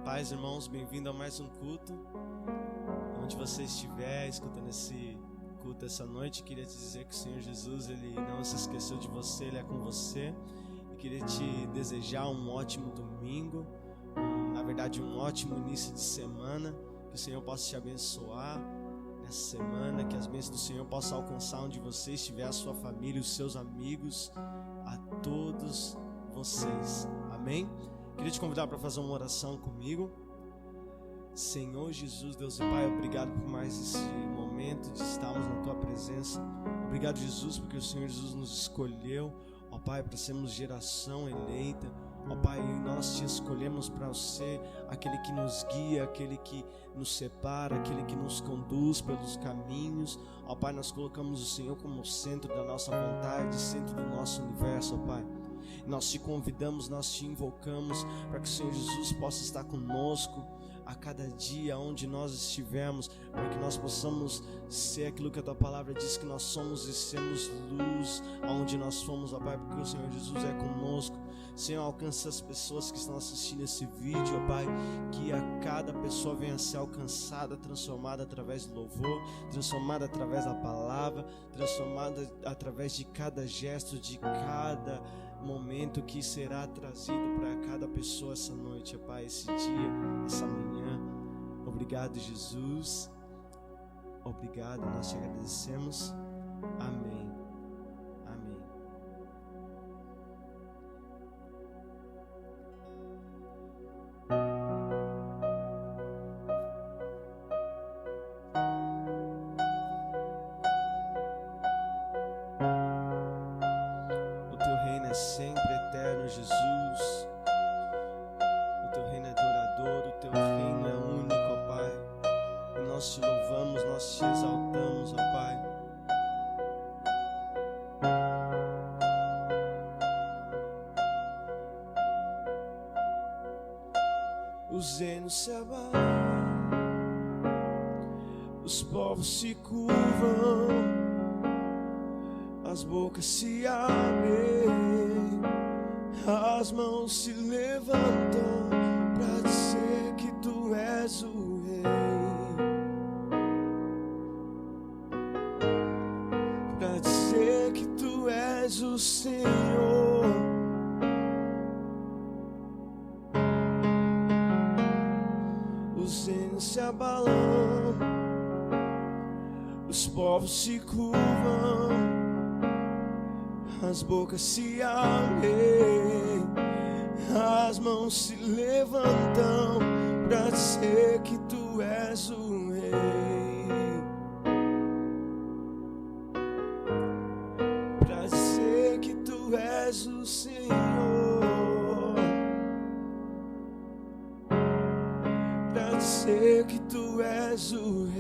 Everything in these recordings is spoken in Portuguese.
Paz, irmãos, bem-vindo a mais um culto. Onde você estiver escutando esse culto essa noite, queria te dizer que o Senhor Jesus, Ele não se esqueceu de você, Ele é com você. E queria te desejar um ótimo domingo, na verdade um ótimo início de semana, que o Senhor possa te abençoar nessa semana, que as bênçãos do Senhor possam alcançar onde você estiver, a sua família, os seus amigos, a todos vocês. Amém? Queria te convidar para fazer uma oração comigo. Senhor Jesus, Deus e Pai, obrigado por mais esse momento de estarmos na Tua presença. Obrigado, Jesus, porque o Senhor Jesus nos escolheu, ó Pai, para sermos geração eleita. Ó Pai, nós te escolhemos para ser aquele que nos guia, aquele que nos separa, aquele que nos conduz pelos caminhos. Ó Pai, nós colocamos o Senhor como centro da nossa vontade, centro do nosso universo, ó Pai. Nós te convidamos, nós te invocamos para que o Senhor Jesus possa estar conosco a cada dia onde nós estivermos, para que nós possamos ser aquilo que a Tua palavra diz que nós somos e sermos luz aonde nós fomos, ó Pai, porque o Senhor Jesus é conosco. Senhor, alcança as pessoas que estão assistindo esse vídeo, ó Pai, que a cada pessoa venha a ser alcançada, transformada através do louvor, transformada através da palavra, transformada através de cada gesto, de cada momento que será trazido para cada pessoa essa noite, ó Pai, esse dia, essa manhã. Obrigado, Jesus. Obrigado, nós te agradecemos. Amém. Amém. Sempre eterno, Jesus. O Teu reino é duradouro, o Teu reino é único, ó Pai. E nós te louvamos, nós te exaltamos, ó Pai. Os reinos se abalam, os povos se curvam, as bocas se abrem, as mãos se levantam para dizer que Tu és o Rei, para dizer que Tu és o Senhor. Os reinos se abalam, os povos se curvam, as bocas se abrem, as mãos se levantam para dizer que Tu és o Rei, para dizer que Tu és o Senhor, para dizer que Tu és o Rei.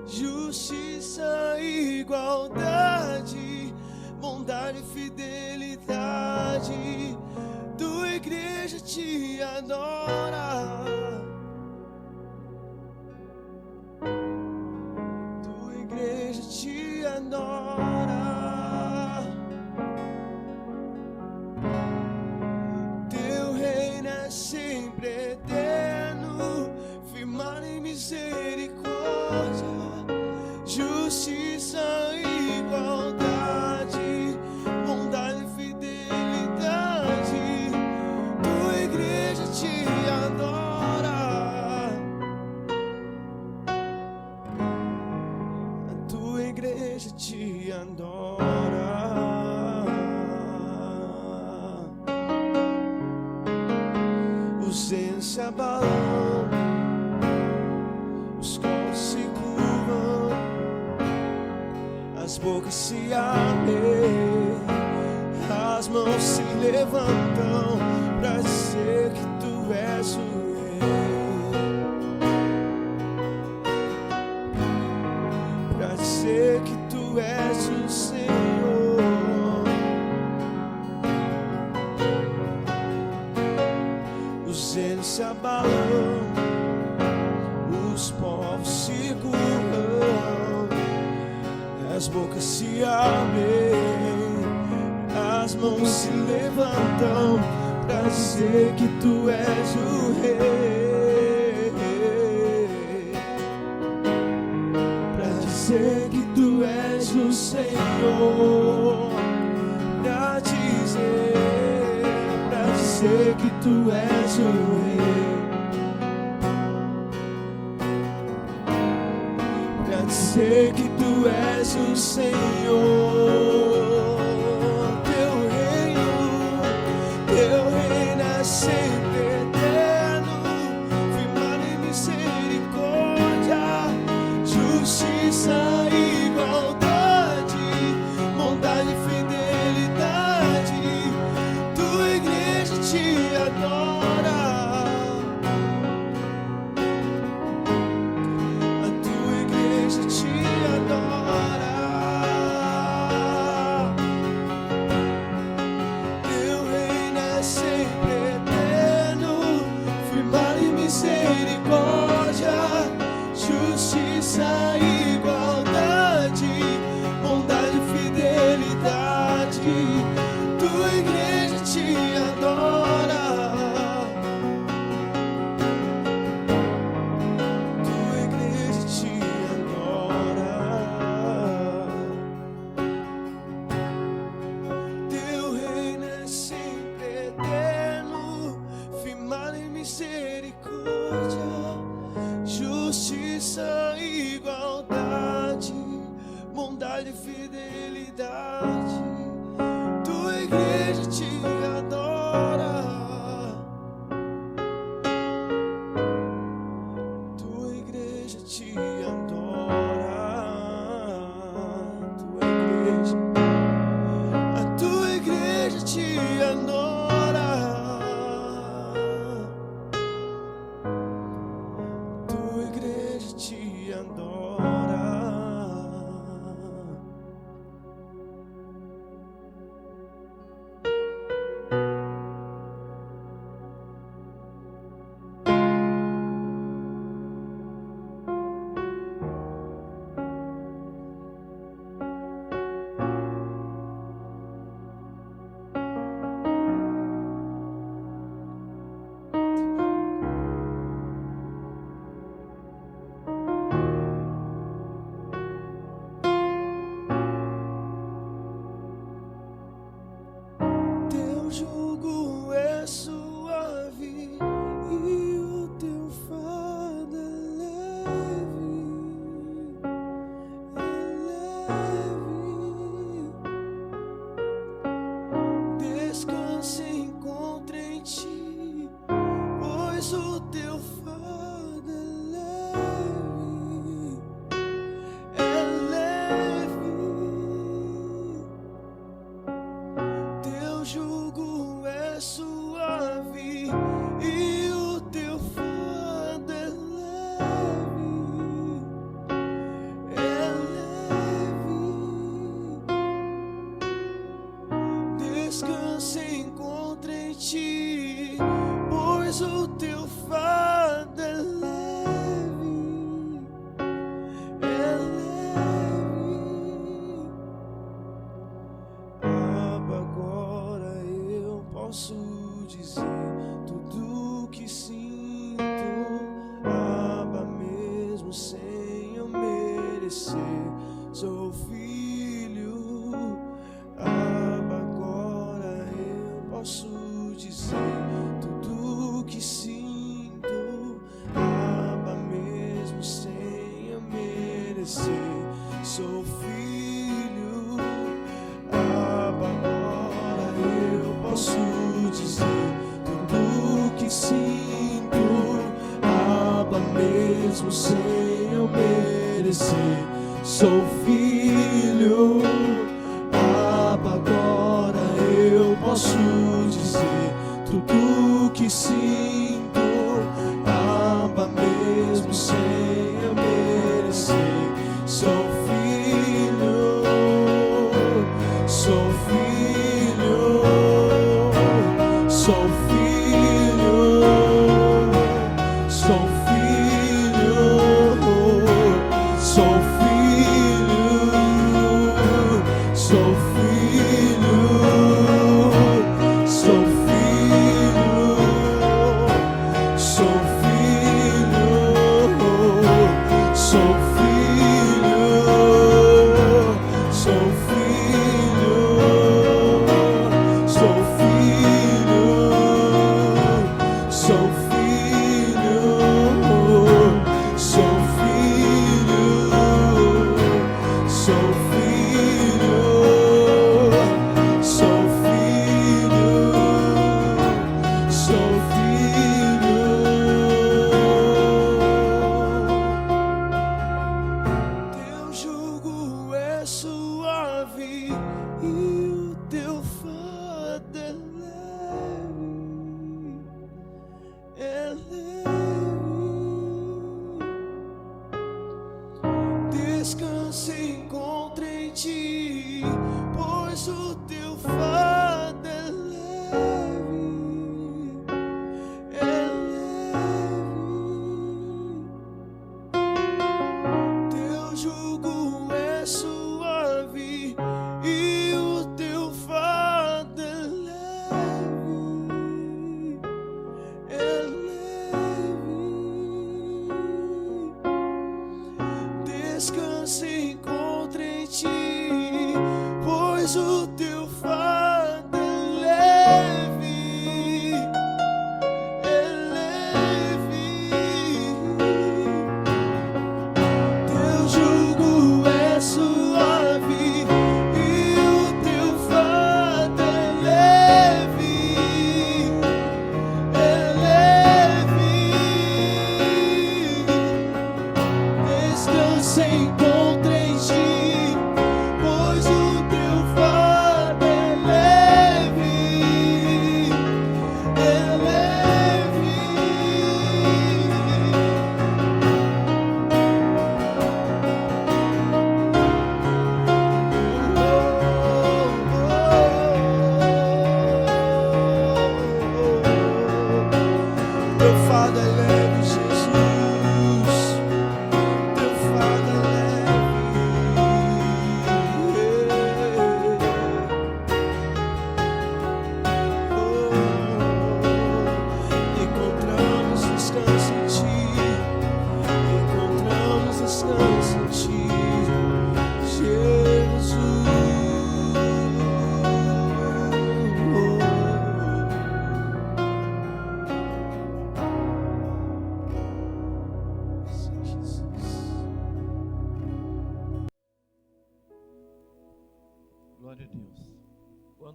Justiça, igualdade, bondade e fidelidade. Tua igreja te adora, tua igreja te adora. Teu reino é sempre eterno, firmado em misericórdia, justiça, igualdade, bondade e fidelidade. Tua igreja te adora, a tua igreja te adora. Os reinos se abalam, os corpos se curvam, as bocas se abrem, as mãos se levantam para dizer que Tu és o Rei, para dizer que Tu és o Senhor. se abalam, os povos se curvam, as bocas se abrem, as mãos se levantam pra dizer que tu és o rei, pra dizer que tu és o Senhor, pra dizer que tu és o rei, pra dizer que tu és o Senhor. Teu reino é sempre eterno, firmado em misericórdia, justiça e igualdade, bondade e fidelidade. Tua igreja te adora, a tua igreja te adora. Teu reino é sempre eterno, firmado em misericórdia, justiça e igualdade, bondade e fidelidade. Tua igreja te adora, tua igreja te adora. Teu reino é sempre eterno, firmado em misericórdia, justiça e igualdade, bondade e fidelidade. Tua igreja te adora, tua igreja te adora, tua igreja, a tua igreja te adora, tua igreja te adora. Teu jugo é suave e o teu fardo é leve, Descansa e encontra em ti, pois o teu fardo é leve. Teu jugo é suave e o teu fardo é leve. Descansa e encontra em ti, pois o teu fardo é leve. Abba, agora eu posso dizer tudo que sinto, Abba, mesmo sem eu merecer. Sou filho, Abba, agora eu posso dizer tudo que sinto, Abba, mesmo sem eu merecer. Sou filho, Abba, agora eu posso dizer tudo que sinto, Abba, mesmo sem eu merecer. Sou filho, Abba, agora eu posso dizer tudo que sinto, Abba, mesmo sem eu merecer. Sou filho, sou filho, sou filho.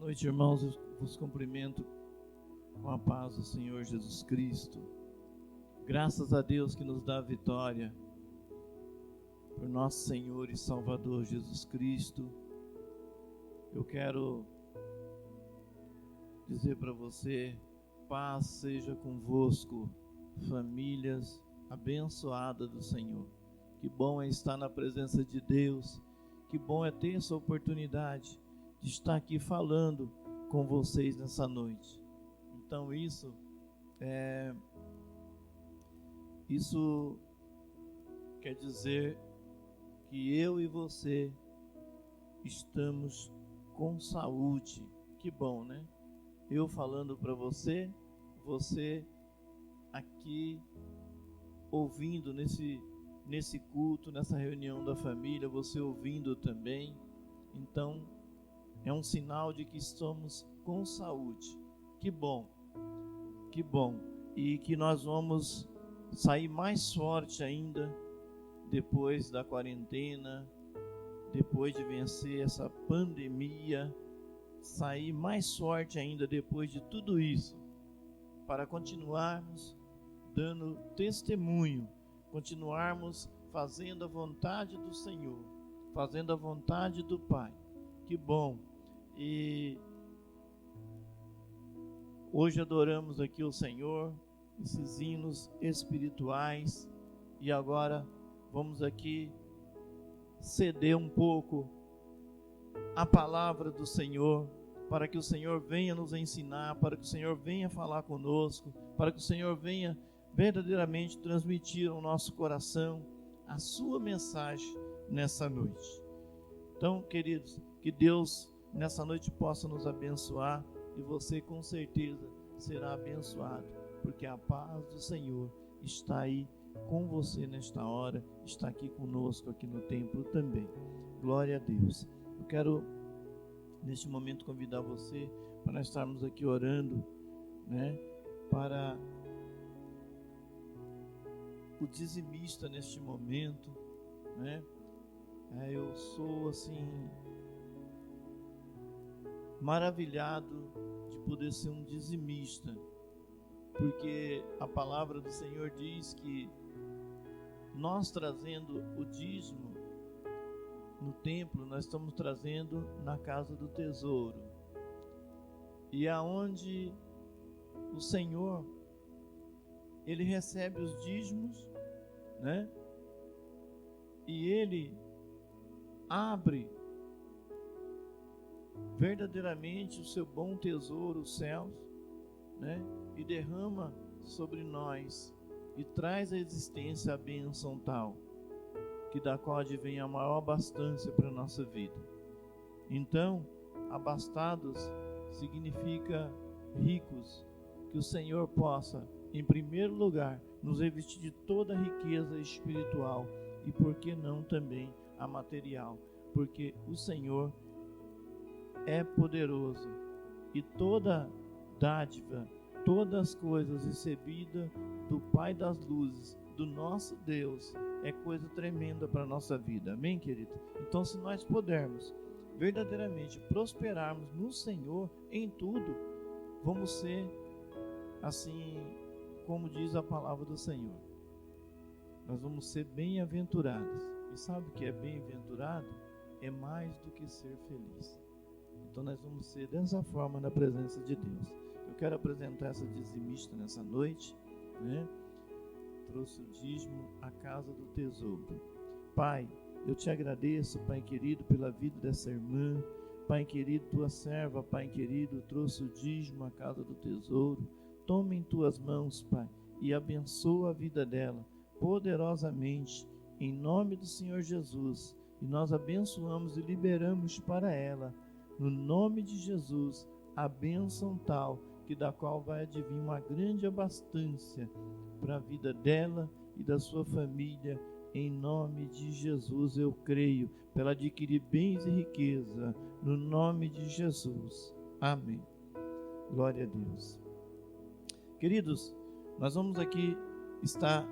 noite, irmãos. Eu vos cumprimento com a paz do Senhor Jesus Cristo. Graças a Deus que nos dá a vitória por nosso Senhor e Salvador Jesus Cristo. Eu quero dizer para você: paz seja convosco, famílias abençoadas do Senhor. Que bom é estar na presença de Deus. Que bom é ter essa oportunidade de estar aqui falando com vocês nessa noite. Então isso quer dizer que eu e você estamos com saúde. Que bom, né? Eu falando para você, você aqui ouvindo nesse culto, nessa reunião da família, você ouvindo também. Então, é um sinal de que estamos com saúde. Que bom, que bom. E que nós vamos sair mais forte ainda depois da quarentena, depois de vencer essa pandemia, sair mais forte ainda depois de tudo isso, para continuarmos dando testemunho, continuarmos fazendo a vontade do Senhor, fazendo a vontade do Pai. Que bom. E hoje adoramos aqui o Senhor, esses hinos espirituais, e agora vamos aqui ceder um pouco a palavra do Senhor, para que o Senhor venha nos ensinar, para que o Senhor venha falar conosco, para que o Senhor venha verdadeiramente transmitir ao nosso coração a sua mensagem nessa noite. Então, queridos, que Deus nessa noite possa nos abençoar, e você com certeza será abençoado, porque a paz do Senhor está aí com você nesta hora, está aqui conosco aqui no templo também. Glória a Deus. Eu quero neste momento convidar você para estarmos aqui orando, né, para o dizimista neste momento, né? Eu sou assim maravilhado de poder ser um dizimista, porque a palavra do Senhor diz que nós trazendo o dízimo no templo, nós estamos trazendo na casa do tesouro, e aonde o Senhor Ele recebe os dízimos, né? E Ele abre verdadeiramente o seu bom tesouro, os céus, né? E derrama sobre nós e traz à existência a bênção tal, que da qual advém a maior abastança para a nossa vida. Então, abastados significa ricos, que o Senhor possa, em primeiro lugar, nos revestir de toda a riqueza espiritual e, por que não, também a material, porque o Senhor é poderoso e toda dádiva, todas as coisas recebidas do Pai das luzes, do nosso Deus, é coisa tremenda para a nossa vida. Amém, querido? Então, se nós pudermos verdadeiramente prosperarmos no Senhor em tudo, vamos ser assim como diz a palavra do Senhor. Nós vamos ser bem-aventurados. E sabe o que é bem-aventurado? É mais do que ser feliz. Então nós vamos ser dessa forma na presença de Deus. Eu quero apresentar essa dizimista nessa noite, né? Trouxe o dízimo à casa do tesouro. Pai, eu te agradeço, Pai querido, pela vida dessa irmã. Pai querido, tua serva, Pai querido, trouxe o dízimo à casa do tesouro. Toma em tuas mãos, Pai, e abençoa a vida dela poderosamente, em nome do Senhor Jesus. E nós abençoamos e liberamos para ela, no nome de Jesus, a bênção tal, que da qual vai advir uma grande abastança para a vida dela e da sua família. Em nome de Jesus eu creio, para ela adquirir bens e riqueza, no nome de Jesus. Amém. Glória a Deus. Queridos, nós vamos aqui estar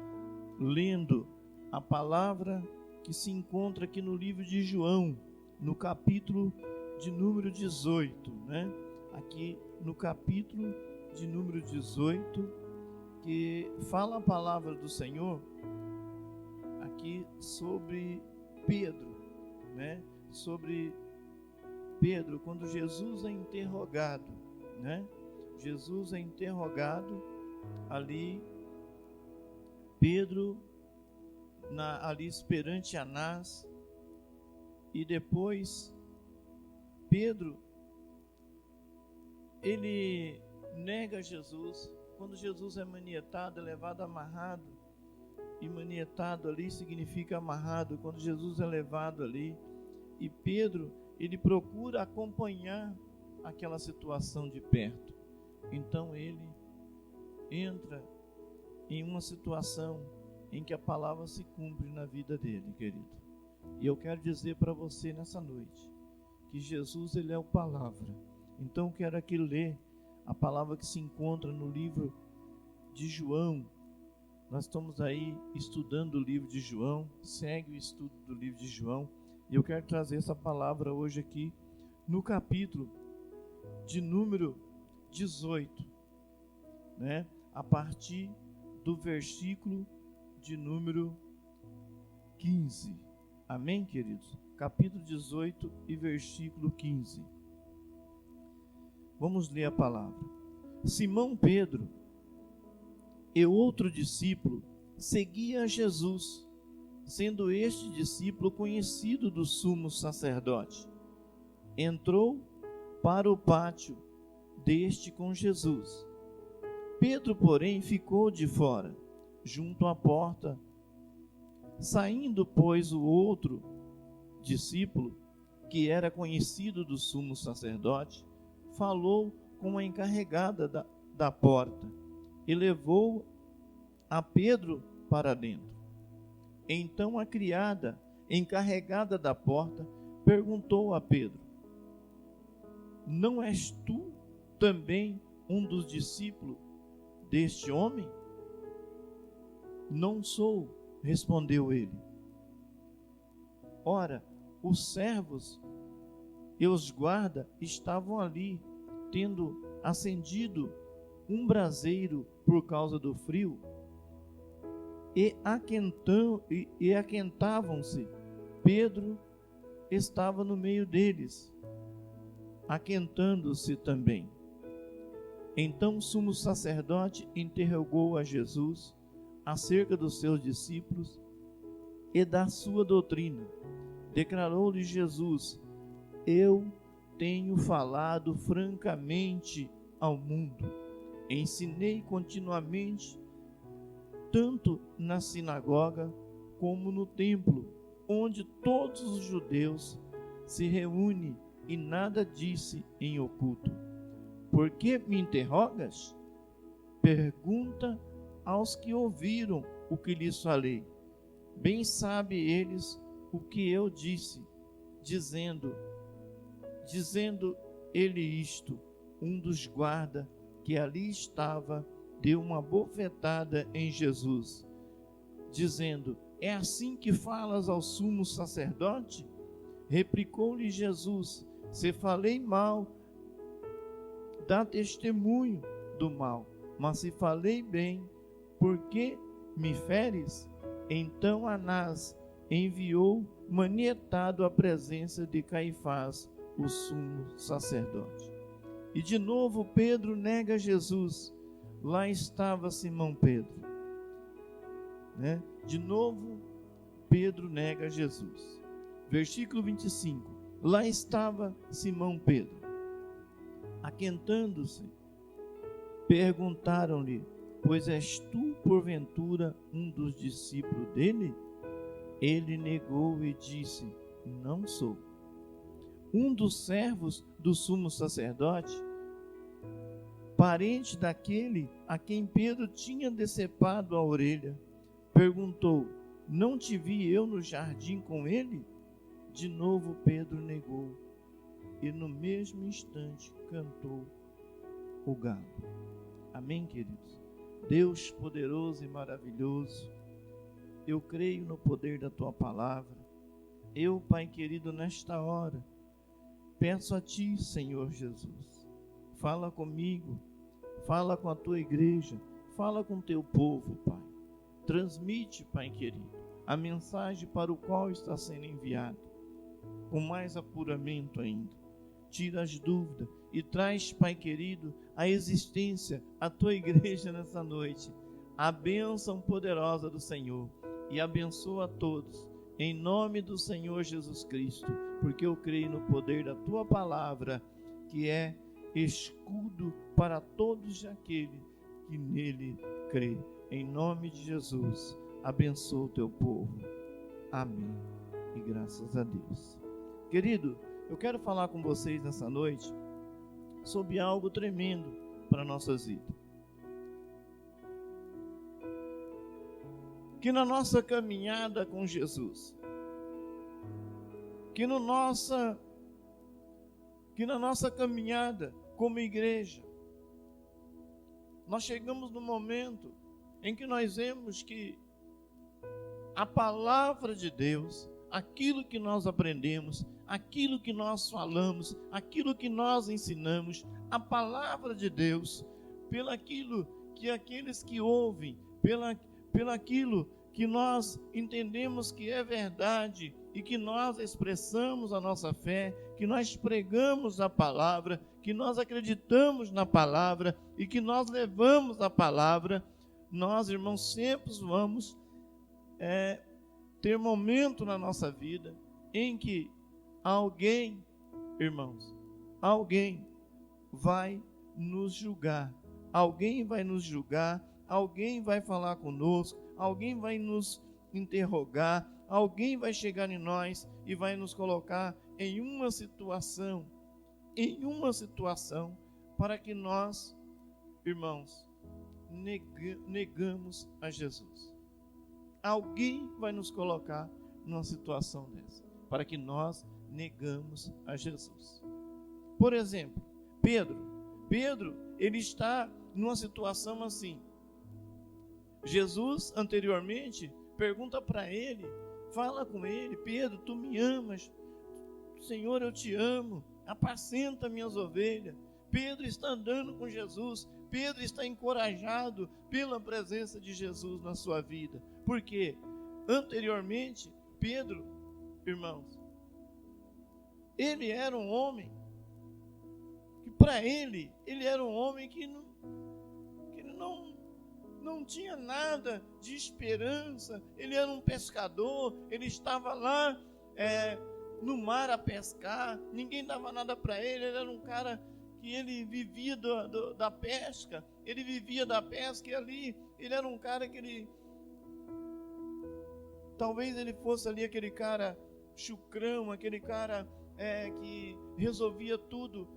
lendo a palavra que se encontra aqui no livro de João, no capítulo de número 18, né? Aqui no capítulo de número 18, que fala a palavra do Senhor aqui sobre Pedro, né? Sobre Pedro, quando Jesus é interrogado, né? Jesus é interrogado ali, Pedro ali perante Anás, e depois Pedro, ele nega Jesus. Quando Jesus é manietado, é levado amarrado, e manietado ali significa amarrado. Quando Jesus é levado ali, e Pedro, ele procura acompanhar aquela situação de perto. Então ele entra em uma situação em que a palavra se cumpre na vida dele, querido. E eu quero dizer para você nessa noite que Jesus, ele é o palavra. Então eu quero aqui ler a palavra que se encontra no livro de João. Nós estamos aí estudando o livro de João, segue o estudo do livro de João, e eu quero trazer essa palavra hoje aqui no capítulo de número 18, né? A partir do versículo de número 15. Amém, queridos? Capítulo 18 e versículo 15. Vamos ler a palavra. Simão Pedro e outro discípulo seguia a Jesus, sendo este discípulo conhecido do sumo sacerdote. Entrou para o pátio deste com Jesus. Pedro, porém, ficou de fora, junto à porta. Saindo, pois, o outro discípulo, que era conhecido do sumo sacerdote, falou com a encarregada da porta e levou a Pedro para dentro. Então a criada, encarregada da porta, perguntou a Pedro: não és tu também um dos discípulos deste homem? Não sou, respondeu ele. Ora, os servos e os guardas estavam ali, tendo acendido um braseiro por causa do frio, e aquentavam-se. Pedro estava no meio deles, aquentando-se também. Então o sumo sacerdote interrogou a Jesus acerca dos seus discípulos e da sua doutrina. Declarou-lhe Jesus: eu tenho falado francamente ao mundo, ensinei continuamente, tanto na sinagoga como no templo, onde todos os judeus se reúnem, e nada disse em oculto. Por que me interrogas? Pergunta aos que ouviram o que lhes falei. Bem sabe eles o que eu disse, dizendo ele isto, um dos guardas que ali estava deu uma bofetada em Jesus, dizendo: é assim que falas ao sumo sacerdote? Replicou-lhe Jesus: se falei mal, dá testemunho do mal, mas se falei bem, por que me feres? Então Anás enviou manietado à presença de Caifás, o sumo sacerdote. E de novo Pedro nega Jesus. Lá estava Simão Pedro, né? De novo Pedro nega Jesus. Versículo 25. Lá estava Simão Pedro, aquentando-se. Perguntaram-lhe: pois és tu porventura um dos discípulos dele? Ele negou e disse: não sou. Um dos servos do sumo sacerdote, parente daquele a quem Pedro tinha decepado a orelha, perguntou: não te vi eu no jardim com ele? De novo Pedro negou, e no mesmo instante cantou o galo. Amém, queridos? Deus poderoso e maravilhoso, eu creio no poder da tua palavra. Eu, Pai querido, nesta hora, peço a Ti, Senhor Jesus, fala comigo, fala com a Tua igreja, fala com o Teu povo, Pai. Transmite, Pai querido, a mensagem para o qual está sendo enviado, com mais apuramento ainda. Tira as dúvidas e traz, Pai querido, a existência, a Tua igreja nessa noite, a bênção poderosa do Senhor, e abençoa a todos, em nome do Senhor Jesus Cristo, porque eu creio no poder da Tua palavra, que é escudo para todos aqueles que nele crê. Em nome de Jesus, abençoa o Teu povo. Amém. E graças a Deus. Querido, eu quero falar com vocês nessa noite sobre algo tremendo para nossas vidas. Que na nossa caminhada com Jesus, que na nossa caminhada como igreja, nós chegamos no momento em que nós vemos que a palavra de Deus, aquilo que nós aprendemos, aquilo que nós falamos, aquilo que nós ensinamos, a palavra de Deus, pelaquilo que aqueles que ouvem, pelaquilo que nós entendemos que é verdade e que nós expressamos a nossa fé, que nós pregamos a palavra, que nós acreditamos na palavra e que nós levamos a palavra, nós, irmãos, sempre vamos ter momento na nossa vida em que alguém, irmãos, alguém vai nos julgar, alguém vai falar conosco, alguém vai nos interrogar, alguém vai chegar em nós e vai nos colocar em uma situação para que nós, irmãos, negamos a Jesus. Alguém vai nos colocar numa situação dessa, para que nós negamos a Jesus. Por exemplo, Pedro, ele está numa situação assim. Jesus, anteriormente, pergunta para ele, fala com ele: Pedro, tu me amas? Senhor, eu te amo, apacenta minhas ovelhas. Pedro está andando com Jesus, Pedro está encorajado pela presença de Jesus na sua vida. Porque anteriormente, Pedro, irmãos, ele era um homem que para ele era um homem que não tinha nada de esperança. Ele era um pescador, ele estava lá no mar a pescar, ninguém dava nada para ele era um cara que ele vivia da pesca, ele vivia da pesca, e ali ele era um cara que talvez ele fosse ali aquele cara chucrão, aquele cara que resolvia tudo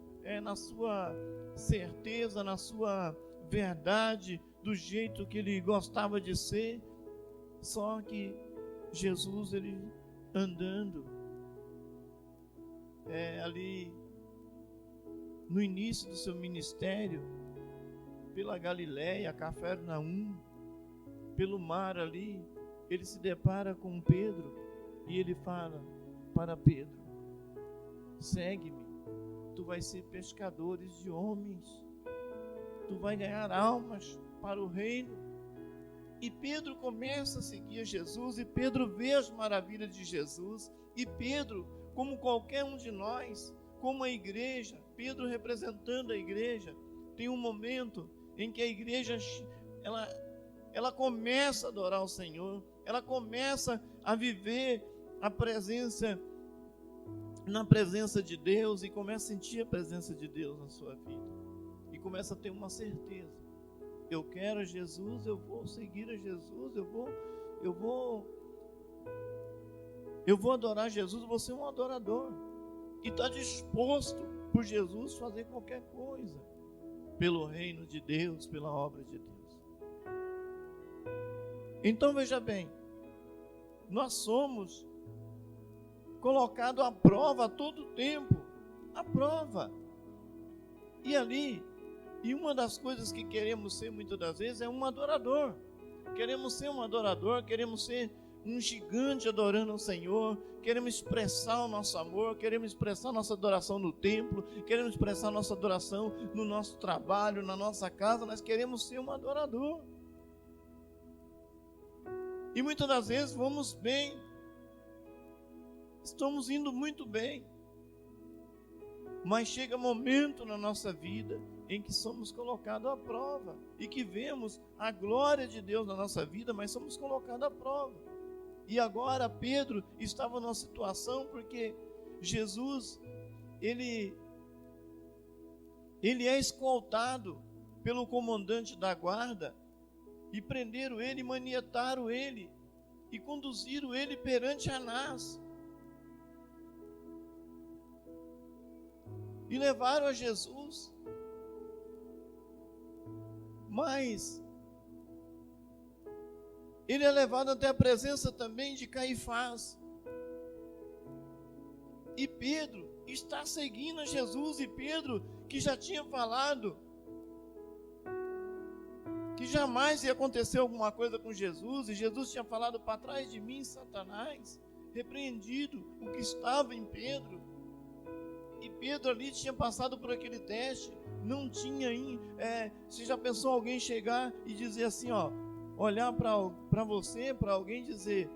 na sua certeza, na sua verdade, do jeito que ele gostava de ser. Só que Jesus, ele andando ali no início do seu ministério, pela Galileia, Cafarnaum, pelo mar ali, ele se depara com Pedro e ele fala para Pedro: segue-me, tu vais ser pescadores de homens, tu vai ganhar almas para o reino. E Pedro começa a seguir a Jesus, e Pedro vê as maravilhas de Jesus, e Pedro, como qualquer um de nós, como a igreja, Pedro representando a igreja, tem um momento em que a igreja ela começa a adorar o Senhor, ela começa a viver na presença de Deus, e começa a sentir a presença de Deus na sua vida, e começa a ter uma certeza: eu quero Jesus, eu vou seguir a Jesus, eu vou adorar Jesus, vou ser um adorador, e está disposto por Jesus fazer qualquer coisa pelo reino de Deus, pela obra de Deus. Então veja bem, nós somos colocados à prova a todo tempo, à prova. E ali, e uma das coisas que queremos ser muitas das vezes é um adorador. Queremos ser um adorador, queremos ser um gigante adorando ao Senhor, queremos expressar o nosso amor, queremos expressar nossa adoração no templo, queremos expressar nossa adoração no nosso trabalho, na nossa casa, nós queremos ser um adorador. E muitas das vezes vamos bem, estamos indo muito bem, mas chega momento na nossa vida em que somos colocados à prova e que vemos a glória de Deus na nossa vida, mas somos colocados à prova. E agora Pedro estava numa situação porque Jesus, ele é escoltado pelo comandante da guarda e prenderam ele, manietaram ele e conduziram ele perante Anás. E levaram a Jesus. Mas ele é levado até a presença também de Caifás. E Pedro está seguindo a Jesus. E Pedro, que já tinha falado que jamais ia acontecer alguma coisa com Jesus, e Jesus tinha falado: para trás de mim, Satanás, repreendido o que estava em Pedro. E Pedro ali tinha passado por aquele teste, não tinha, você já pensou alguém chegar e dizer assim, olhar para você, para alguém dizer: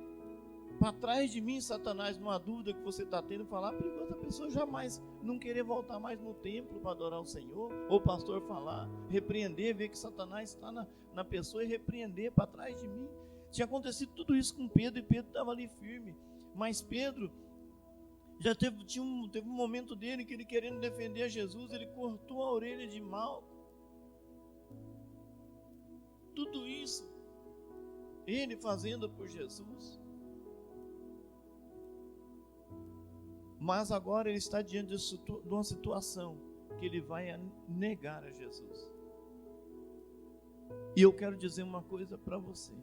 para trás de mim, Satanás, numa dúvida que você está tendo, falar perigoso, a pessoa jamais não querer voltar mais no templo para adorar o Senhor, ou o pastor falar, repreender, ver que Satanás está na pessoa e repreender: para trás de mim. Tinha acontecido tudo isso com Pedro, e Pedro estava ali firme, mas Pedro já teve um momento dele que ele, querendo defender a Jesus, ele cortou a orelha de Malco. Tudo isso ele fazendo por Jesus. Mas agora ele está diante de uma situação que ele vai negar a Jesus. E eu quero dizer uma coisa para você.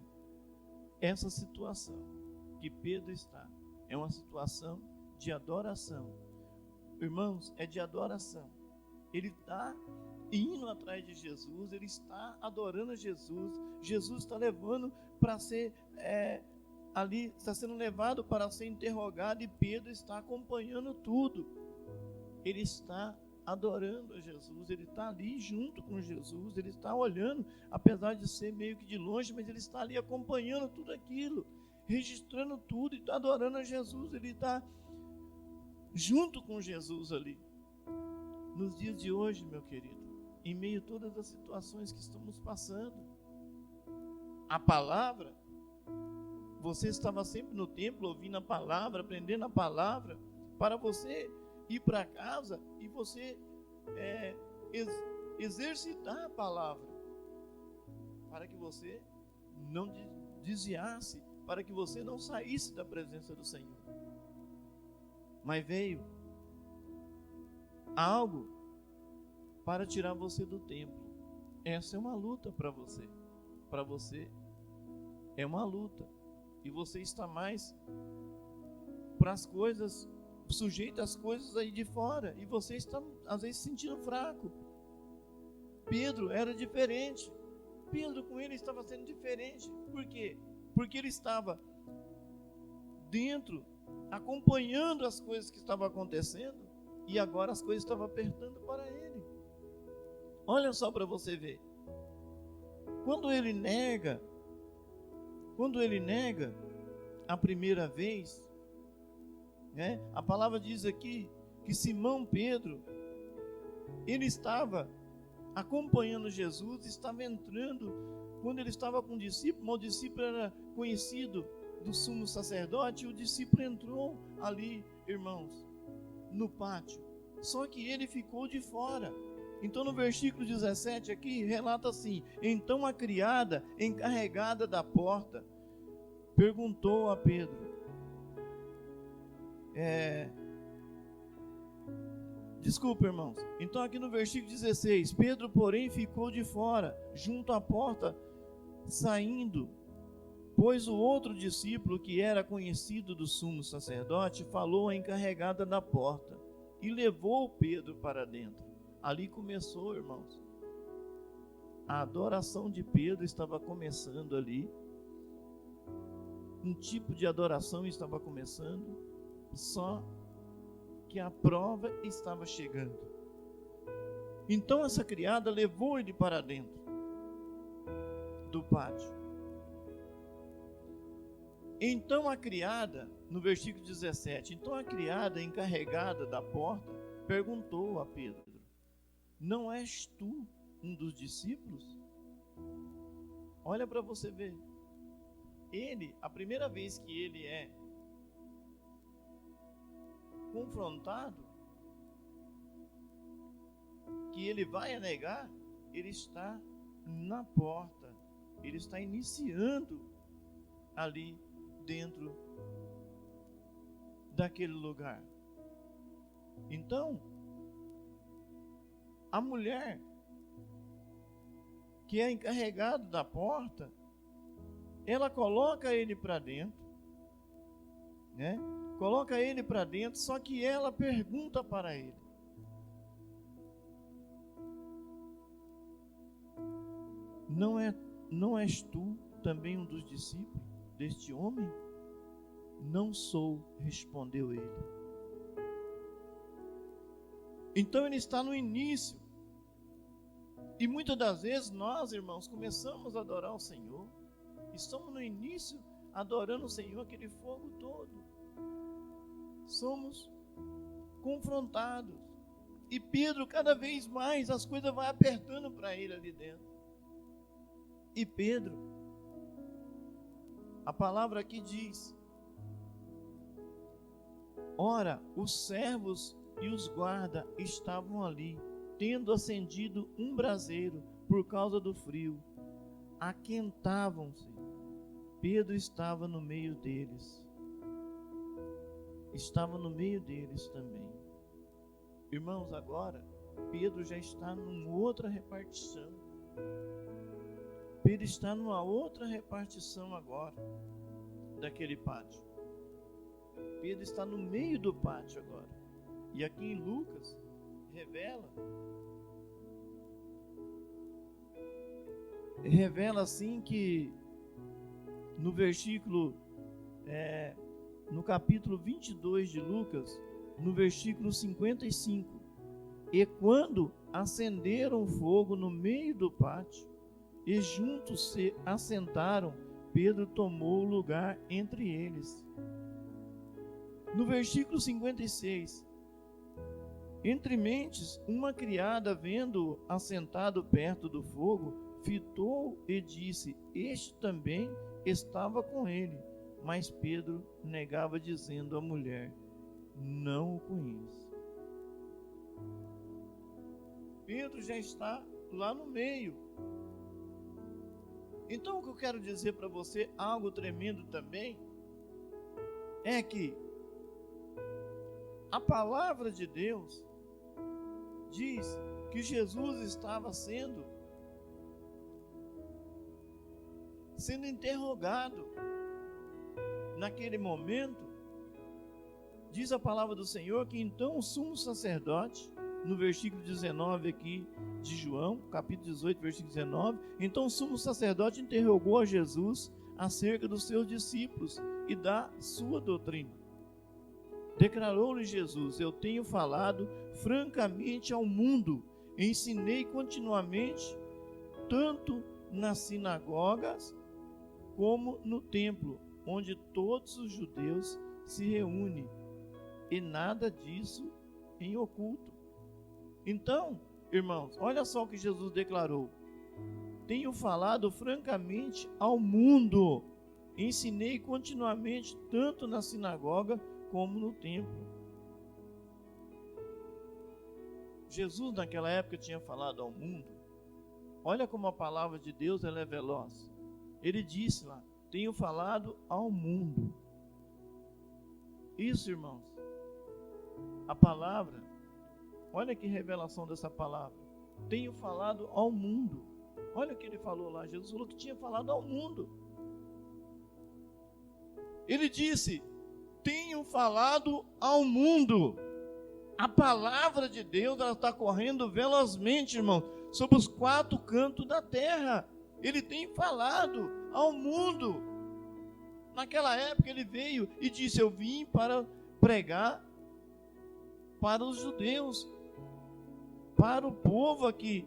Essa situação que Pedro está é uma situação de adoração. Irmãos, é de adoração. Ele está indo atrás de Jesus, ele está adorando a Jesus. Jesus está levando para ser ali, está sendo levado para ser interrogado, e Pedro está acompanhando tudo. Ele está adorando a Jesus, ele está ali junto com Jesus, ele está olhando, apesar de ser meio que de longe, mas ele está ali acompanhando tudo aquilo, registrando tudo, e está adorando a Jesus. Ele está junto com Jesus ali. Nos dias de hoje, meu querido, em meio a todas as situações que estamos passando, a palavra, você estava sempre no templo ouvindo a palavra, aprendendo a palavra, para você ir para casa e você exercitar a palavra, para que você não desviasse, para que você não saísse da presença do Senhor. Mas veio algo para tirar você do templo. Essa é uma luta para você. Para você é uma luta. E você está mais para as coisas, sujeito às coisas aí de fora. E você está, às vezes, se sentindo fraco. Pedro era diferente. Pedro, com ele, estava sendo diferente. Por quê? Porque ele estava dentro, acompanhando as coisas que estavam acontecendo, e agora as coisas estavam apertando para ele. Olha só para você ver. Quando ele nega a primeira vez, a palavra diz aqui que Simão Pedro, ele estava acompanhando Jesus, estava entrando, quando ele estava com o discípulo, o discípulo era conhecido do sumo sacerdote, e o discípulo entrou ali, irmãos, no pátio, só que ele ficou de fora. Então no versículo 17 aqui, relata assim: então a criada encarregada da porta perguntou a Pedro, desculpa, irmãos, então aqui no versículo 16, Pedro porém ficou de fora, junto à porta, saindo, pois o outro discípulo, que era conhecido do sumo sacerdote, falou à encarregada da porta e levou Pedro para dentro. Ali começou, irmãos, a adoração de Pedro estava começando ali. um tipo de adoração estava começando, só que a prova estava chegando. Então essa criada levou ele para dentro do pátio. Então a criada, no versículo 17, então a criada encarregada da porta perguntou a Pedro: não és tu um dos discípulos? Olha para você ver. Ele, a primeira vez que ele é confrontado, que ele vai a negar, ele está na porta, ele está iniciando ali dentro daquele lugar. Então, a mulher que é encarregada da porta, ela coloca ele para dentro, né? Coloca ele para dentro, só que ela pergunta para ele: não és tu também um dos discípulos deste homem? Não sou, respondeu ele. Então ele está no início. E muitas das vezes nós, irmãos, começamos a adorar o Senhor, estamos no início adorando o Senhor, aquele fogo todo. Somos confrontados. E Pedro, cada vez mais, as coisas vão apertando para ele ali dentro. E Pedro, a palavra aqui diz: ora, os servos e os guardas estavam ali, tendo acendido um braseiro por causa do frio. Aquentavam-se. Pedro estava no meio deles. Estava no meio deles também. Irmãos, agora, Pedro já está numa outra repartição. Pedro está numa outra repartição agora, daquele pátio. Pedro está no meio do pátio agora. E aqui em Lucas, revela assim que no versículo, no capítulo 22 de Lucas, no versículo 55, e quando acenderam fogo no meio do pátio, e juntos se assentaram, Pedro tomou lugar entre eles. No versículo 56, entre mentes, uma criada, vendo-o assentado perto do fogo, fitou e disse: este também estava com ele. Mas Pedro negava, dizendo à mulher: não o conheço. Pedro já está lá no meio. Então o que eu quero dizer para você, algo tremendo também, é que a palavra de Deus diz que Jesus estava sendo interrogado. Naquele momento, diz a palavra do Senhor que então o sumo sacerdote, no versículo 19 aqui de João, capítulo 18, versículo 19, então o sumo sacerdote interrogou a Jesus acerca dos seus discípulos e da sua doutrina. Declarou-lhe Jesus: eu tenho falado francamente ao mundo, ensinei continuamente, tanto nas sinagogas como no templo, onde todos os judeus se reúnem, e nada disso em oculto. Então, irmãos, olha só o que Jesus declarou: tenho falado francamente ao mundo, ensinei continuamente, tanto na sinagoga como no templo. Jesus naquela época tinha falado ao mundo. Olha como a palavra de Deus ela é veloz. Ele disse lá: tenho falado ao mundo. Isso, irmãos, a palavra, olha que revelação dessa palavra. Tenho falado ao mundo. Olha o que ele falou lá. Jesus falou que tinha falado ao mundo. Ele disse: tenho falado ao mundo. A palavra de Deus ela está correndo velozmente, irmão, sobre os quatro cantos da terra. Ele tem falado ao mundo. Naquela época ele veio e disse: eu vim para pregar para os judeus, para o povo aqui.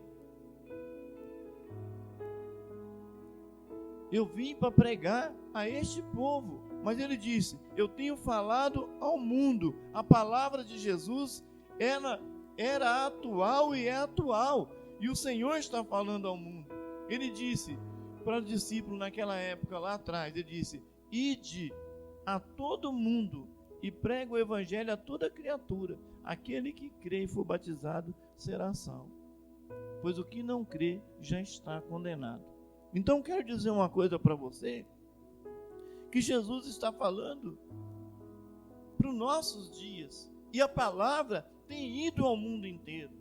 Eu vim para pregar a este povo. Mas ele disse: eu tenho falado ao mundo. A palavra de Jesus era atual e é atual. E o Senhor está falando ao mundo. Ele disse para os discípulos naquela época, lá atrás, ele disse: ide a todo mundo e prega o evangelho a toda criatura. Aquele que crê e for batizado será salvo, pois o que não crê já está condenado. Então quero dizer uma coisa para você, que Jesus está falando para os nossos dias, e a palavra tem ido ao mundo inteiro,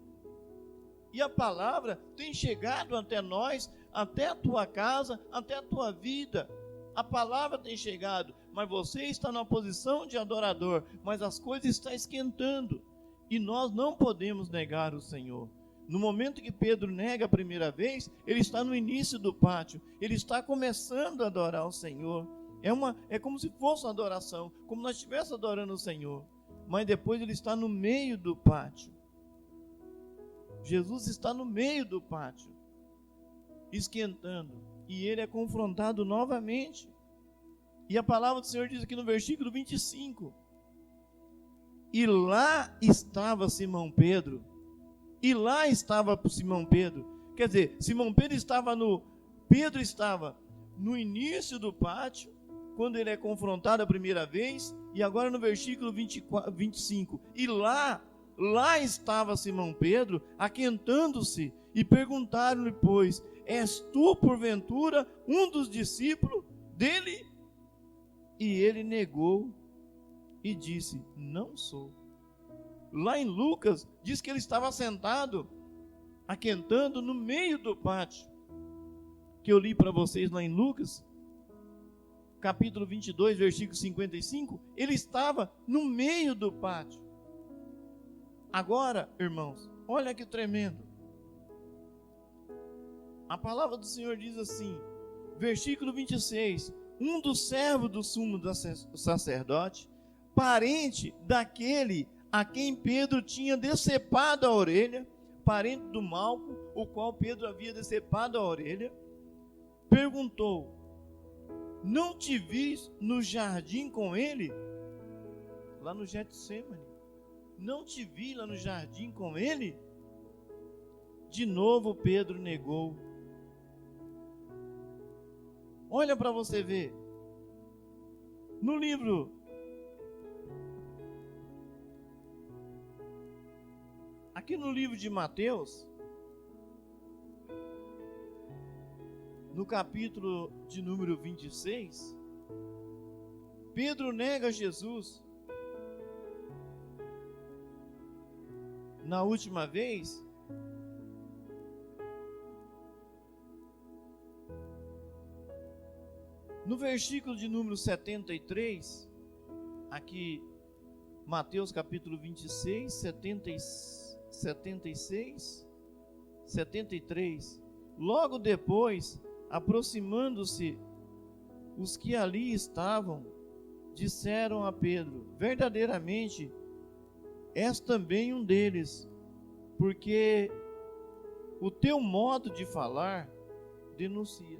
e a palavra tem chegado até nós, até a tua casa, até a tua vida. A palavra tem chegado, mas você está na posição de adorador, mas as coisas estão esquentando, e nós não podemos negar o Senhor. No momento que Pedro nega a primeira vez, ele está no início do pátio, ele está começando a adorar o Senhor. É como se fosse uma adoração, como nós estivéssemos adorando o Senhor, mas depois ele está no meio do pátio. Jesus está no meio do pátio, esquentando, e ele é confrontado novamente. E a palavra do Senhor diz aqui no versículo 25: e lá estava Simão Pedro. E lá estava Simão Pedro. Quer dizer, Pedro estava no início do pátio, quando ele é confrontado a primeira vez, e agora no versículo 25, e lá estava Simão Pedro, aquentando-se, e perguntaram-lhe, pois, és tu, porventura, um dos discípulos dele? E ele negou e disse: não sou. Lá em Lucas, diz que ele estava sentado, aquentando no meio do pátio, que eu li para vocês lá em Lucas, capítulo 22, versículo 55, ele estava no meio do pátio. Agora, irmãos, olha que tremendo. A palavra do Senhor diz assim, versículo 26, um dos servos do sumo sacerdote, parente daquele a quem Pedro tinha decepado a orelha, parente do Malco, o qual Pedro havia decepado a orelha, perguntou: não te vis no jardim com ele? Lá no Getsemane. Não te vi lá no jardim com ele? De novo Pedro negou. Olha para você ver. No livro aqui no livro de Mateus, no capítulo de número 26, Pedro nega Jesus. Na última vez, no versículo de número 73, aqui, Mateus capítulo 26, 76, 73, logo depois, aproximando-se, os que ali estavam, disseram a Pedro: verdadeiramente, és também um deles, porque o teu modo de falar denuncia.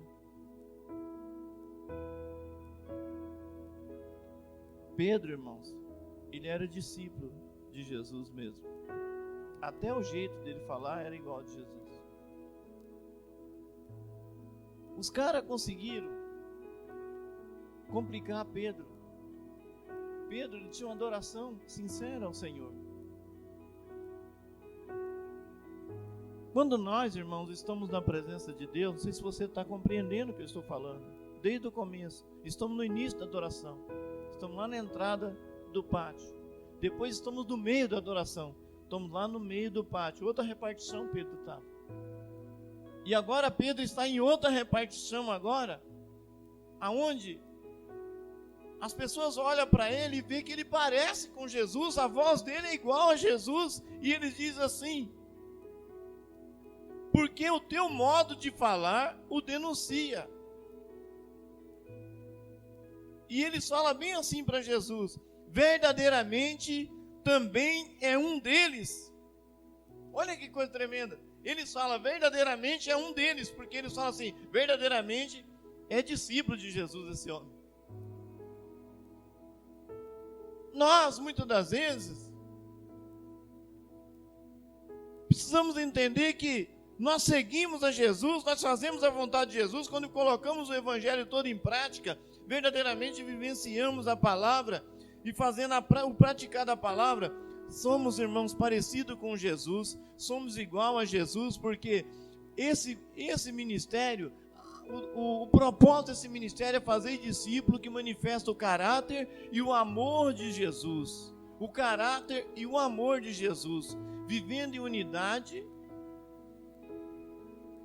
Pedro, irmãos, ele era discípulo de Jesus mesmo. Até o jeito dele falar era igual a de Jesus. Os caras conseguiram complicar Pedro. Pedro, ele tinha uma adoração sincera ao Senhor. Quando nós, irmãos, estamos na presença de Deus, não sei se você está compreendendo o que eu estou falando, desde o começo, estamos no início da adoração, estamos lá na entrada do pátio, depois estamos no meio da adoração, estamos lá no meio do pátio, outra repartição Pedro estava. E agora Pedro está em outra repartição agora, aonde as pessoas olham para ele e vê que ele parece com Jesus, a voz dele é igual a Jesus, e ele diz assim: porque o teu modo de falar o denuncia. E eles falam bem assim para Jesus: verdadeiramente também é um deles. Olha que coisa tremenda. Eles falam, verdadeiramente é um deles, porque eles falam assim, verdadeiramente é discípulo de Jesus esse homem. Nós, muitas das vezes, precisamos entender que nós seguimos a Jesus, nós fazemos a vontade de Jesus, quando colocamos o Evangelho todo em prática, verdadeiramente vivenciamos a palavra, e fazendo o praticar da palavra, somos, irmãos, parecidos com Jesus, somos igual a Jesus, porque esse ministério, o propósito desse ministério é fazer discípulo que manifesta o caráter e o amor de Jesus. O caráter e o amor de Jesus, vivendo em unidade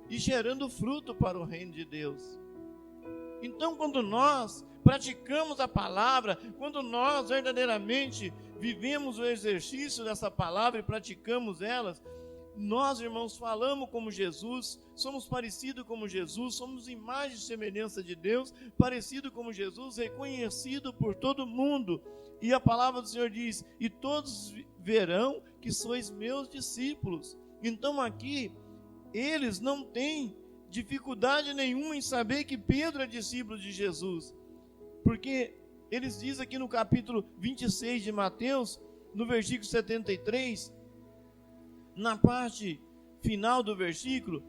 e gerando fruto para o reino de Deus. Então, quando nós praticamos a palavra, quando nós verdadeiramente vivemos o exercício dessa palavra e praticamos elas, nós, irmãos, falamos como Jesus, somos parecidos como Jesus, somos imagem e semelhança de Deus, parecido como Jesus, reconhecido por todo mundo. E a palavra do Senhor diz, e todos verão que sois meus discípulos. Então aqui, eles não têm dificuldade nenhuma em saber que Pedro é discípulo de Jesus, porque eles dizem aqui no capítulo 26 de Mateus, no versículo 73, na parte final do versículo,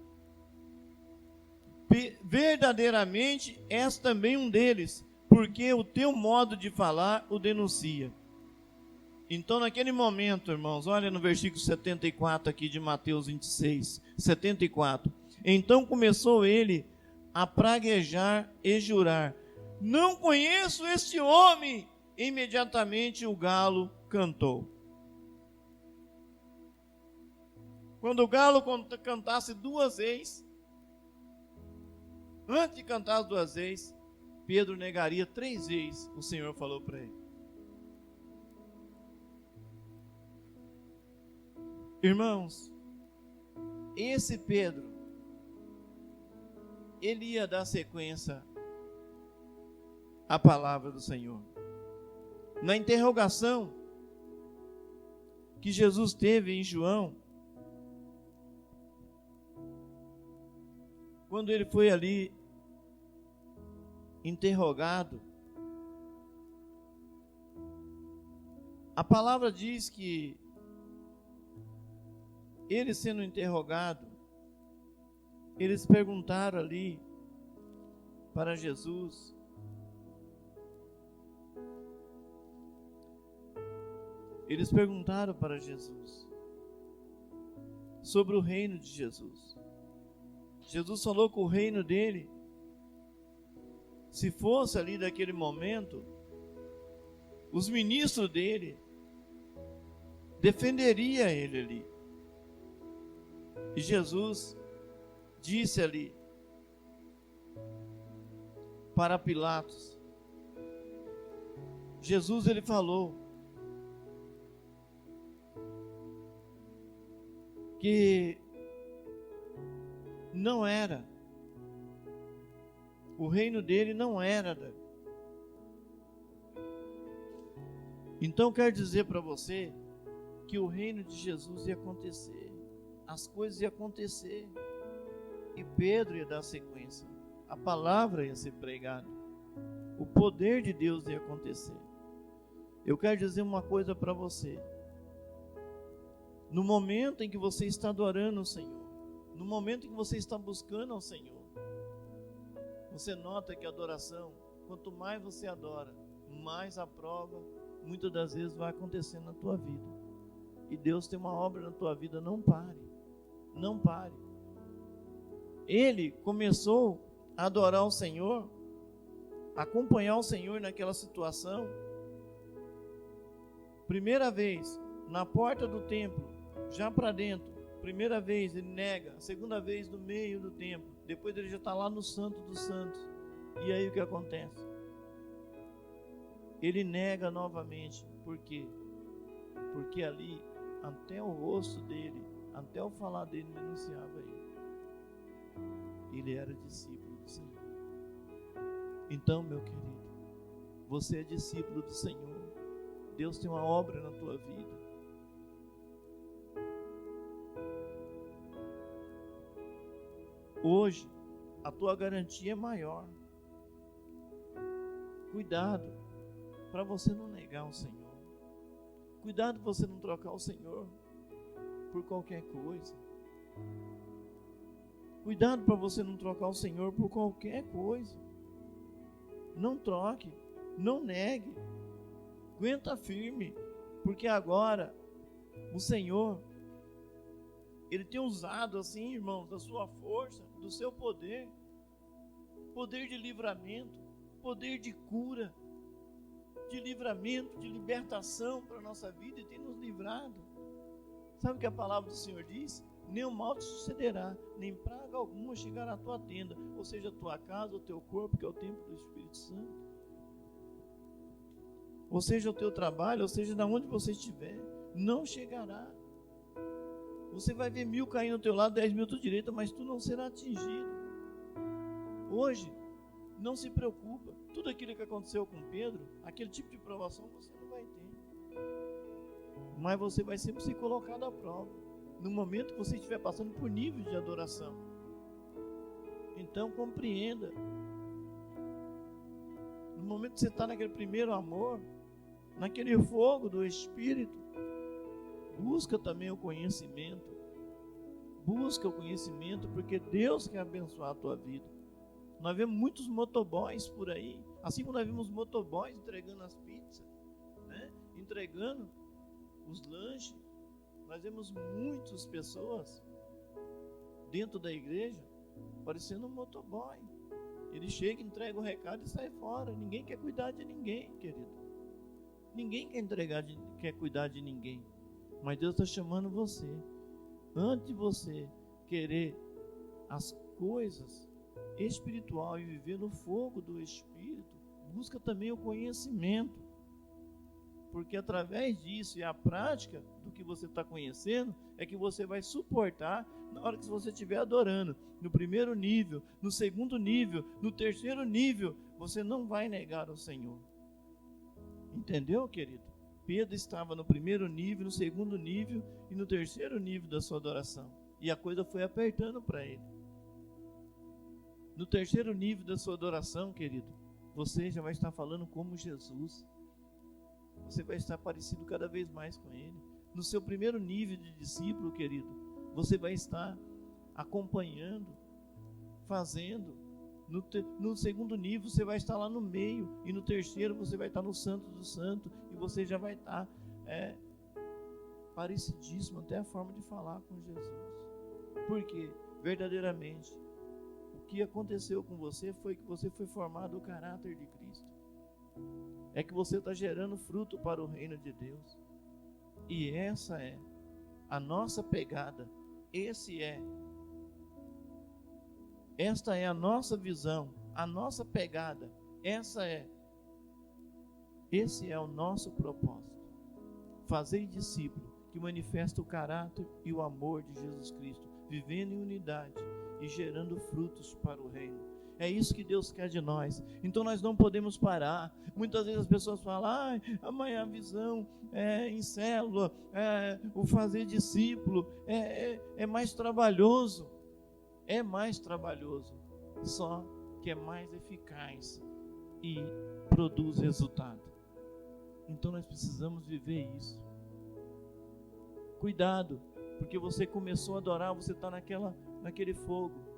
verdadeiramente és também um deles, porque o teu modo de falar o denuncia. Então, naquele momento, irmãos, olha no versículo 74 aqui de Mateus 26, 74. Então começou ele a praguejar e jurar: não conheço este homem. Imediatamente o galo cantou. Quando o galo cantasse duas vezes, antes de cantar as duas vezes, Pedro negaria 3 vezes, o Senhor falou para ele. Irmãos, esse Pedro, ele ia dar sequência à palavra do Senhor. Na interrogação que Jesus teve em João, quando ele foi ali interrogado, a palavra diz que ele sendo interrogado, eles perguntaram ali para Jesus sobre o reino de Jesus. Jesus falou que o reino dele, se fosse ali daquele momento, os ministros dele defenderia ele ali. E Jesus disse ali para Pilatos, Jesus ele falou que não era, o reino dele não era. Então quero dizer para você que o reino de Jesus ia acontecer, as coisas iam acontecer, e Pedro ia dar sequência, a palavra ia ser pregada, o poder de Deus ia acontecer. Eu quero dizer uma coisa para você: no momento em que você está adorando o Senhor, no momento em que você está buscando ao Senhor, você nota que a adoração, quanto mais você adora, mais a prova, muitas das vezes, vai acontecer na tua vida. E Deus tem uma obra na tua vida, não pare, não pare. Ele começou a adorar o Senhor, acompanhar o Senhor naquela situação. Primeira vez, na porta do templo, já para dentro, primeira vez ele nega, a segunda vez no meio do templo, depois ele já está lá no Santo dos Santos. E aí o que acontece? Ele nega novamente. Por quê? Porque ali, até o rosto dele, até o falar dele, denunciava ele. Ele era discípulo do Senhor. Então, meu querido, Você é discípulo do Senhor. Deus tem uma obra na tua vida. Hoje, a tua garantia é maior. Cuidado para você não negar o Senhor. Cuidado para você não trocar o Senhor por qualquer coisa. Cuidado para você não trocar o Senhor por qualquer coisa. Não troque, não negue. Aguenta firme, porque agora o Senhor, Ele tem usado assim, irmãos, da sua força, do seu poder, poder de livramento, poder de cura, de livramento, de libertação para a nossa vida, e tem nos livrado. Sabe o que a palavra do Senhor diz? Nenhum mal te sucederá, nem praga alguma chegará à tua tenda, ou seja, a tua casa, o teu corpo, que é o templo do Espírito Santo, ou seja, o teu trabalho, ou seja, de onde você estiver, não chegará. Você vai ver 1000 caindo ao teu lado, 10.000 à tua direita, mas tu não será atingido. Hoje, não se preocupa. Tudo aquilo que aconteceu com Pedro, aquele tipo de provação você não vai ter. Mas você vai sempre ser colocado à prova, no momento que você estiver passando por níveis de adoração. Então compreenda. No momento que você está naquele primeiro amor, naquele fogo do Espírito, busca também o conhecimento. Busca o conhecimento, porque Deus quer abençoar a tua vida. Nós vemos muitos motoboys por aí, assim como nós vimos motoboys entregando as pizzas, né? Entregando os lanches. Nós vemos muitas pessoas dentro da igreja parecendo um motoboy. Ele chega, entrega o recado e sai fora. Ninguém quer cuidar de ninguém, querido. Ninguém quer cuidar de ninguém. Mas Deus está chamando você. Antes de você querer as coisas espiritual e viver no fogo do Espírito, busca também o conhecimento. Porque através disso e a prática do que você está conhecendo, é que você vai suportar na hora que você estiver adorando. No primeiro nível, no segundo nível, no terceiro nível, você não vai negar o Senhor. Entendeu, querido? Pedro estava no primeiro nível, no segundo nível e no terceiro nível da sua adoração. E a coisa foi apertando para ele. No terceiro nível da sua adoração, querido, você já vai estar falando como Jesus. Você vai estar parecido cada vez mais com Ele. No seu primeiro nível de discípulo, querido, você vai estar acompanhando, fazendo. No segundo nível, você vai estar lá no meio. E no terceiro, você vai estar no Santo do Santo. E você já vai estar parecidíssimo, até a forma de falar com Jesus. Porque, verdadeiramente, o que aconteceu com você foi que você foi formado o caráter de Cristo. É que você está gerando fruto para o reino de Deus. E essa é a nossa pegada. Esta é a nossa visão, a nossa pegada. Esse é o nosso propósito. Fazer discípulo que manifesta o caráter e o amor de Jesus Cristo, vivendo em unidade e gerando frutos para o reino. É isso que Deus quer de nós. Então nós não podemos parar. Muitas vezes as pessoas falam: amanhã a visão em célula, o fazer discípulo é mais trabalhoso. É mais trabalhoso, só que é mais eficaz e produz resultado. Então nós precisamos viver isso. Cuidado, porque você começou a adorar, você está naquele fogo.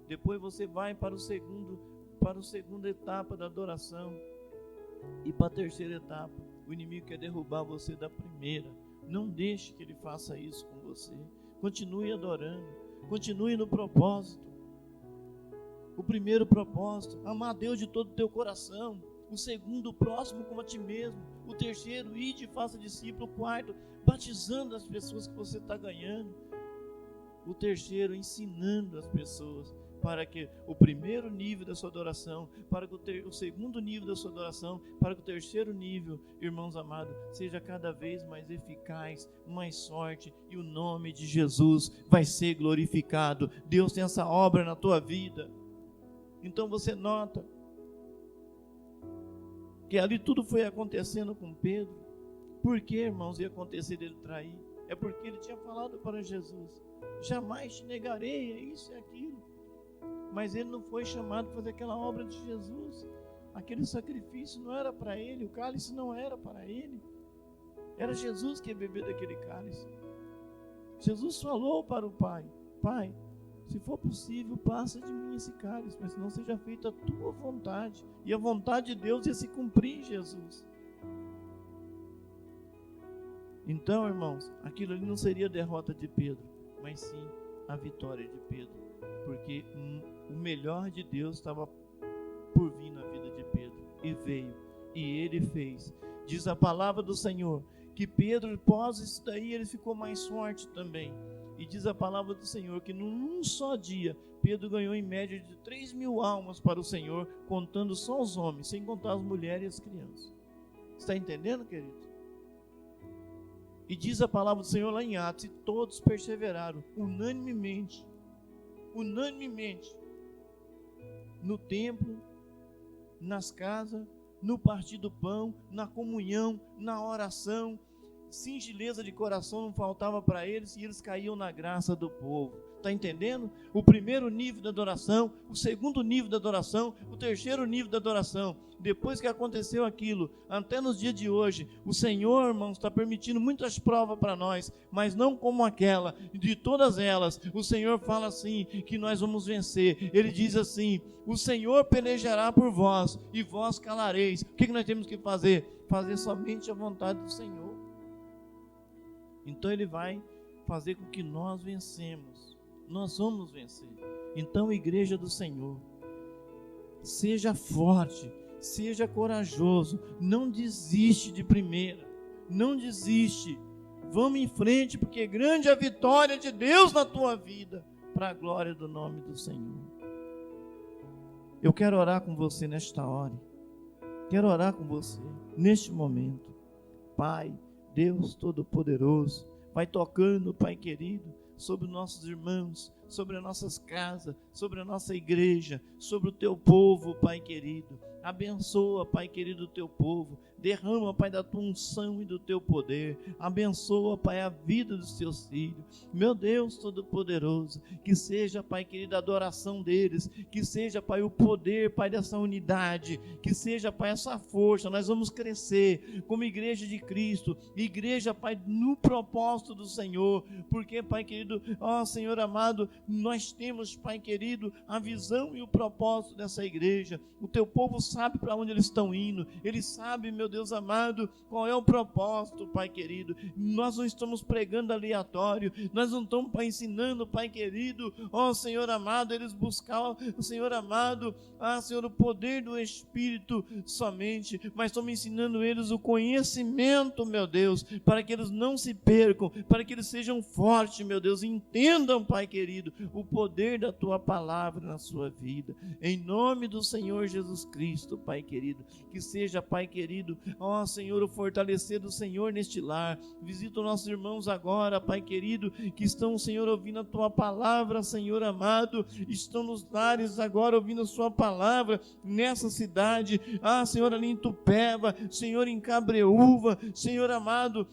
Depois você vai para a segunda etapa da adoração. E para a terceira etapa, o inimigo quer derrubar você da primeira. Não deixe que ele faça isso com você. Continue adorando. Continue no propósito. O primeiro propósito, amar a Deus de todo o teu coração. O segundo, o próximo como a ti mesmo. O terceiro, ide e faça discípulo. O quarto, batizando as pessoas que você está ganhando. O terceiro, ensinando as pessoas para que o primeiro nível da sua adoração, para que o segundo nível da sua adoração, para que o terceiro nível, irmãos amados, seja cada vez mais eficaz, mais forte, e o nome de Jesus vai ser glorificado. Deus tem essa obra na tua vida. Então você nota Porque ali tudo foi acontecendo com Pedro. Por que, irmãos, ia acontecer dele trair? É porque ele tinha falado para Jesus: jamais te negarei, é isso e aquilo. Mas ele não foi chamado para fazer aquela obra de Jesus. Aquele sacrifício não era para ele, o cálice não era para ele. Era Jesus que ia beber daquele cálice. Jesus falou para o Pai: Pai, se for possível, passa de mim esse cálice, mas não seja feita a tua vontade. E a vontade de Deus ia se cumprir em Jesus. Então, irmãos, aquilo ali não seria a derrota de Pedro, mas sim a vitória de Pedro. Porque o melhor de Deus estava por vir na vida de Pedro. E veio, e ele fez. Diz a palavra do Senhor que Pedro, após isso daí, ele ficou mais forte também. E diz a palavra do Senhor que num só dia, Pedro ganhou em média de 3.000 almas para o Senhor, contando só os homens, sem contar as mulheres e as crianças. Está entendendo, querido? E diz a palavra do Senhor lá em Atos: e todos perseveraram, unanimemente, no templo, nas casas, no partir do pão, na comunhão, na oração. Singeleza de coração não faltava para eles, e eles caíam na graça do povo. Está entendendo? O primeiro nível da adoração, o segundo nível da adoração, o terceiro nível da adoração. Depois que aconteceu aquilo, até nos dias de hoje, o Senhor, irmãos, está permitindo muitas provas para nós, mas não como aquela. De todas elas, o Senhor fala assim, que nós vamos vencer. Ele diz assim: o Senhor pelejará por vós, e vós calareis. O que nós temos que fazer? Fazer somente a vontade do Senhor. Então Ele vai fazer com que nós vencemos. Nós vamos vencer. Então, igreja do Senhor, seja forte, seja corajoso, não desiste de primeira, não desiste, vamos em frente, porque grande é a vitória de Deus na tua vida, para a glória do nome do Senhor. Eu quero orar com você nesta hora, quero orar com você neste momento. Pai, Deus Todo-Poderoso, vai tocando, Pai querido, sobre nossos irmãos, sobre as nossas casas, sobre a nossa igreja, sobre o teu povo, Pai querido. Abençoa, Pai querido, o teu povo. Derrama, Pai, da tua unção e do teu poder. Abençoa, Pai, a vida dos teus filhos. Meu Deus Todo-Poderoso, que seja, Pai querido, a adoração deles, que seja, Pai, o poder, Pai, dessa unidade, que seja, Pai, essa força. Nós vamos crescer como igreja de Cristo, igreja, Pai, no propósito do Senhor, porque, Pai querido, ó Senhor amado, nós temos, Pai querido, a visão e o propósito dessa igreja. O teu povo sabe para onde eles estão indo, eles sabem, meu Deus amado, qual é o propósito, Pai querido. Nós não estamos pregando aleatório, nós não estamos, Pai, ensinando, Pai querido, ó Senhor amado, eles buscar o Senhor amado, Senhor, o poder do Espírito somente, mas estamos ensinando eles o conhecimento, meu Deus, para que eles não se percam, para que eles sejam fortes, meu Deus, entendam, Pai querido, o poder da tua palavra na sua vida, em nome do Senhor Jesus Cristo, Pai querido. Que seja, Pai querido, ó Senhor, o fortalecer do Senhor neste lar. Visita os nossos irmãos agora, Pai querido, que estão, Senhor, ouvindo a tua palavra, Senhor amado, estão nos lares agora ouvindo a sua palavra, nessa cidade, Senhor, ali em Tupéva, Senhor, em Cabreúva, Senhor amado,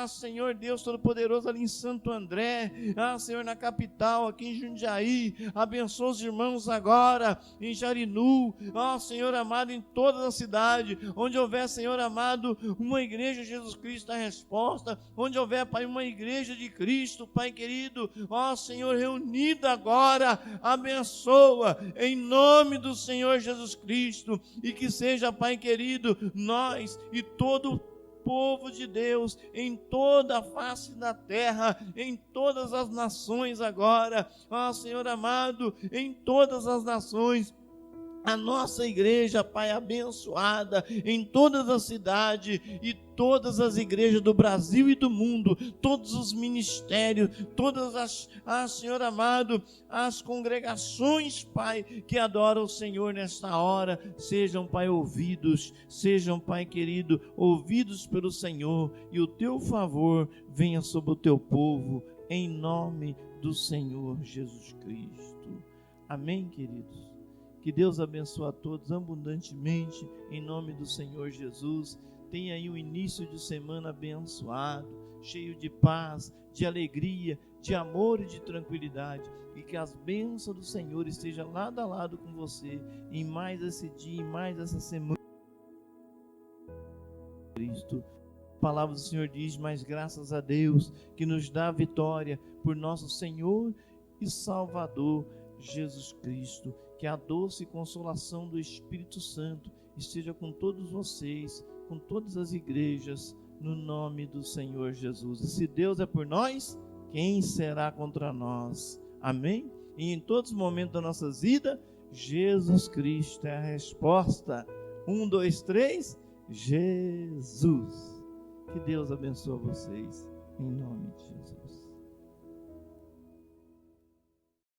Senhor Deus Todo-Poderoso, ali em Santo André, Senhor, na capital, aqui em Jundiaí. Abençoa os irmãos agora em Jarinu, Senhor amado, em toda a cidade, onde houver, Senhor amado, uma igreja de Jesus Cristo, a resposta, onde houver, Pai, uma igreja de Cristo, Pai querido, Senhor, reunida agora, abençoa, em nome do Senhor Jesus Cristo, e que seja, Pai querido, nós e todo o povo de Deus, em toda a face da terra, em todas as nações agora, Senhor amado, em todas as nações, a nossa igreja, Pai, abençoada em todas as cidades e todas as igrejas do Brasil e do mundo, todos os ministérios, todas as Senhor amado, as congregações, Pai, que adoram o Senhor nesta hora, sejam, Pai, ouvidos, sejam, Pai querido, ouvidos pelo Senhor, e o teu favor venha sobre o teu povo, em nome do Senhor Jesus Cristo. Amém, queridos? Que Deus abençoe a todos abundantemente, em nome do Senhor Jesus. Tenha aí um início de semana abençoado, cheio de paz, de alegria, de amor e de tranquilidade. E que as bênçãos do Senhor estejam lado a lado com você, em mais esse dia, em mais essa semana. Cristo. A palavra do Senhor diz, mas graças a Deus, que nos dá a vitória por nosso Senhor e Salvador, Jesus Cristo. Que a doce consolação do Espírito Santo esteja com todos vocês, com todas as igrejas, no nome do Senhor Jesus. E se Deus é por nós, quem será contra nós? Amém? E em todos os momentos da nossa vida, Jesus Cristo é a resposta. 1, 2, 3, Jesus. Que Deus abençoe vocês, em nome de Jesus.